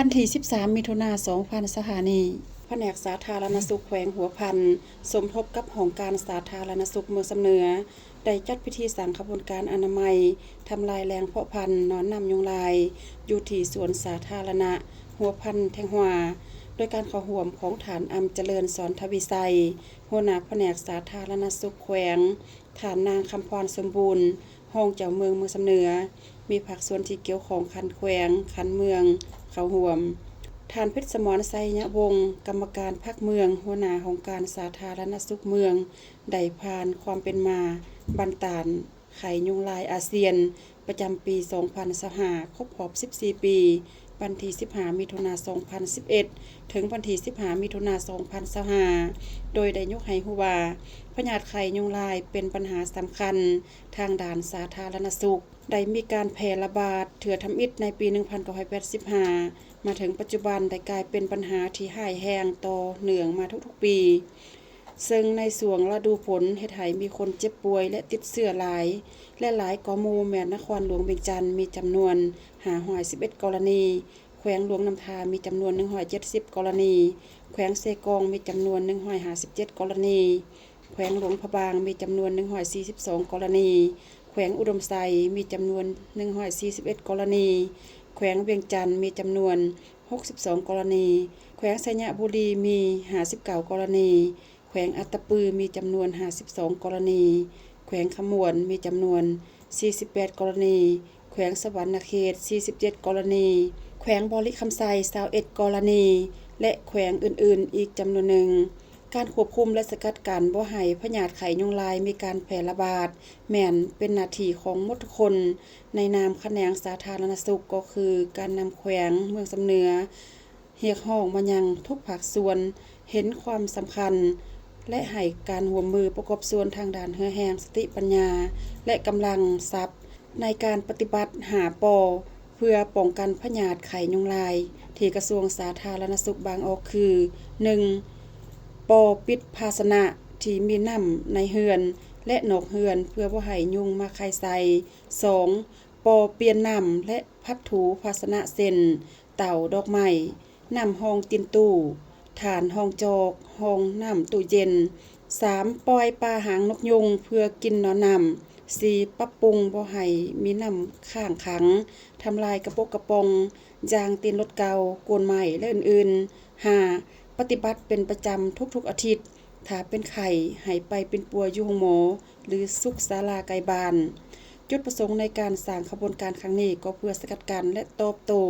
วันที่13มิถุนายน2025แผนกสาธารณสุขแขวงหัวพันสมทบกับห้องการสาธารณสุขเมืองสำเนือได้จัดพิธีสังขบวนการอนามัยทำลายแรงเพาะพันธุ์นอนนำยุงลายอยู่ที่สวนสาธารณะหัวพันแทงหัวโดยการเข้าร่วมของฐานอำเจริญสอนทวีไซหัวหน้าแผนกสาธารณสุขแขวงฐานนางคำพรสมบูรณ์ห้องเจ้าเมืองสำเนือมีภาคส่วนที่เกี่ยวของคันแขวงคันเมืองเข้าร่วมท่านเพชรสมรไซยวงศ์กรรมการภาคเมืองหัวหน้าของการสาธารณสุขเมืองได้ผ่านความเป็นมาบันตานไข่ยุงลายอาเซียนประจำปี2025ครบรอบ14 ปีวันที่15มิถุนายน2011ถึงวันที่15มิถุนายน2025โดยได้ยกให้ฮู้ว่าพยาธิไข่ยุงลายเป็นปัญหาสำคัญทางด้านสาธารณสุขได้มีการแพร่ระบาดเถื่อทำอิฐในปี1985มาถึงปัจจุบันได้กลายเป็นปัญหาที่ร้ายแรงต่อเนื่องมาทุกๆปีซึ่งในช่วงฤดูฝนเฮ็ดให้มีคนเจ็บป่วยและติดเชื้อหลายและหลายกว่าหมู่แม่นนครหลวงเวียงจันทน์มีจำนวน511กรณีแขวงหลวงน้ำทามีจำนวน170กรณีแขวงเซกองมีจำนวน157กรณีแขวงหลวงพะบางมีจำนวน142กรณีแขวงอุดมไซมีจำนวน141กรณีแขวงเวียงจันทน์มีจำนวน62กรณีแขวงสัญญบุรีมี59กรณีแขวงอัตตปือมีจำนวน52กรณีแขวงขมวนมีจำนวน48กรณีแขวงสวรรณเขต47กรณีแขวงบริคำไซ21กรณีและแขวงอื่นๆอีกจำนวนหนึ่งการควบคุมและสกัดกั้นบ่ให้พยาธิไข้ยุงลายมีการแพร่ระบาดแม่นเป็นหน้าที่ของหมดทุกคนในนามแขนงสาธารณสุขก็คือการนำแขวงเมืองสำเนือเรียกร้องมายังทุกภาคส่วนเห็นความสำคัญและให้การร่วมมือประกอบส่วนทางด้านเหือแหงสติปัญญาและกำลังทรัพย์ในการปฏิบัติหาปอเพื่อป้องกันพยาธิไข้ยุงลายที่กระทรวงสาธารณสุขบางออกคือ 1. ปอปิดภาชนะที่มีน้ำในเฮือนและนอกเฮือนเพื่อบ่ให้ยุงมาไข่ใส่ 2. ปอเปลี่ยนน้ำและพัดถูภาชนะเส้นเต่าดอกไม้น้ำห้องตินตู้ฐานห้องจอกห้องน้ำตู้เย็น 3. ปล่อยปลาหางนกยุงเพื่อกินนอนน้ำ 4. ปรับปรุงบ่ให้มีน้ำข้างขังทำลายกระปกกระปองยางตีนรถเก่าโกนไม้และอื่นๆ 5. ปฏิบัติเป็นประจำทุกๆอาทิตย์ถ้าเป็นไข้ให้ไปเป็นปัวอยู่ห้องหมอหรือสุขศาลาไกลบ้านจุดประสงค์ในการสร้างขบวนการครั้งนี้ก็เพื่อสกัดกั้นและตอบโต้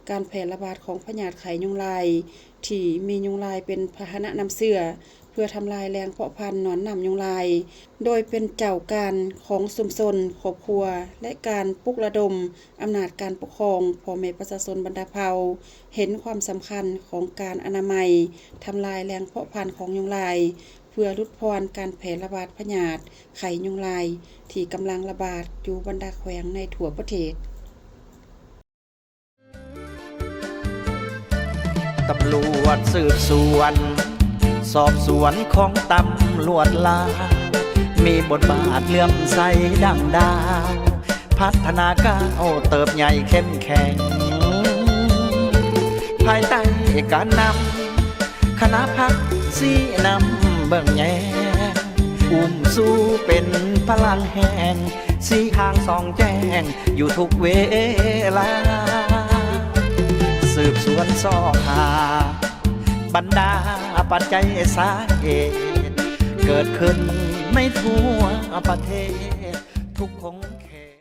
การแพร่ระบาดของพยาธิไข้ยุงลายที่มียุงลายเป็นพาหนะนำเชื้อเพื่อทำลายแรงเพาะพันธุ์หนอนนำยุงลายโดยเป็นเจ้าการของชุมชนครอบครัวและการปลุกระดมอำนาจการปกครองพ่อแม่ประชาชนบรรดาเผ่าเห็นความสำคัญของการอนามัยทำลายแรงเพาะพันธุ์ของยุงลายเพื่อลดพรการแพร่ระบาดพยาธิไข้ยุงลายที่กำลังระบาดอยู่บรรดาแขวงในทั่วประเทศตำรวจสืบสวนสอบสวนของตำรวจลาวมีบทบาทเลื่อมใสดังดาวพัฒนาก้าวเติบใหญ่เข้มแข็งภายใต้การนำคณะพักสีนำเบิ่งแยงอุ้มสู้เป็นพลังแห่งสีข้างสองแจ้งอยู่ทุกเวลาสืบสวนสอบหาบรรดาปัจจัยสาเหตุเกิดขึ้นไม่ทั่วประเทศทุกคง